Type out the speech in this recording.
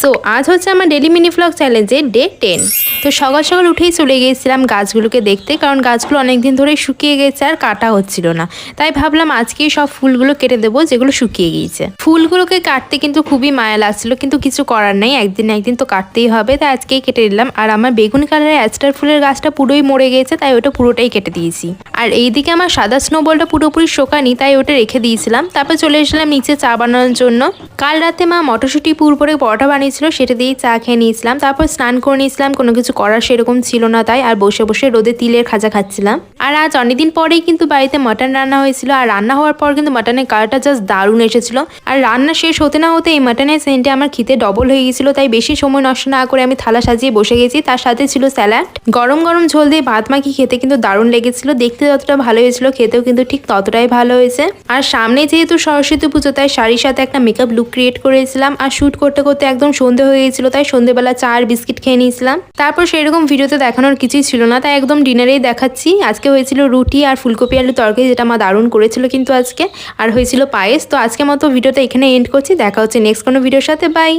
So আজ হচ্ছে আমার ডেলি মিনি ভ্লগ চ্যালেঞ্জের ডে 10। তো সকাল সকাল উঠেই চলে গিয়েছিলাম গাছগুলোকে দেখতে, কারণ গাছগুলো অনেকদিন ধরেই শুকিয়ে গেছে আর কাটা হচ্ছিল না। তাই ভাবলাম আজকেই সব ফুলগুলো কেটে দেবো যেগুলো শুকিয়ে গিয়েছে। ফুলগুলোকে কাটতে কিন্তু খুবই মায়া লাগছিল, কিন্তু কিছু করার নেই, একদিন না একদিন তো কাটতেই হবে, তাই আজকেই কেটে দিলাম। আর আমার বেগুনি কালারের অ্যাস্টার ফুলের গাছটা পুরোই মরে গেছে, তাই ওটা পুরোটাই কেটে দিয়েছি। আর এইদিকে আমার সাদা স্নোবলটা পুরোপুরি শোকানি, তাই ওটা রেখে দিয়েছিলাম। তারপর চলে এসেছিলাম নিচে চা বানানোর জন্য। কাল রাতে মা মটরশুঁটি পুর করে পরোটা বানিয়েছিল, সেটা দিয়েই চা খেয়ে নিয়েছিলাম। তারপর স্নান করে নিয়েছিলাম, কোনো কিছু করার সেরকম ছিল না, তাই আর বসে বসে রোদে তিলের খাজা খাচ্ছিলাম। আর আজ অনেকদিন পরেই কিন্তু বাড়িতে মাটন রান্না হয়েছিল, আর রান্না হওয়ার পর কিন্তু মাটনের কালারটা জাস্ট দারুণ এসেছিল। আর রান্না শেষ হতে না হতে এই মাটনের সেন্টে আমার খিদে ডবল হয়ে গেছিল, তাই বেশি সময় নষ্ট না করে আমি থালা সাজিয়ে বসে গেছি। তার সাথে ছিল স্যালাড, গরম গরম ঝোল দিয়ে ভাত মাখিয়ে খেতে কিন্তু দারুণ লেগেছিল। দেখতে যতটা ভালো হয়েছিল খেতেও কিন্তু ঠিক ততটাই ভালো হয়েছে। আর সামনে যেহেতু সরস্বতী পুজো, তাই শাড়ির সাথে একটা মেকআপ লুক ক্রিয়েট করেছিলাম। আর শুট করতে করতে একদম সন্ধে হয়ে গেছিল, তাই সন্ধেবেলা চা আর বিস্কিট খেয়ে নিয়েছিলাম। তারপর সেরকম ভিডিওতে দেখানোর কিছুই ছিল না, তাই একদম ডিনারেই দেখাচ্ছি। আজকে হয়েছিল রুটি আর ফুলকপি আলু তরকারি, যেটা মা দারুণ করেছিল কিন্তু আজকে। আর হয়েছিল পায়েস। তো আজকের মতো ভিডিওটা এখানে এন্ড করছি, দেখা হচ্ছে নেক্সট কোনো ভিডিওর সাথে। বাই।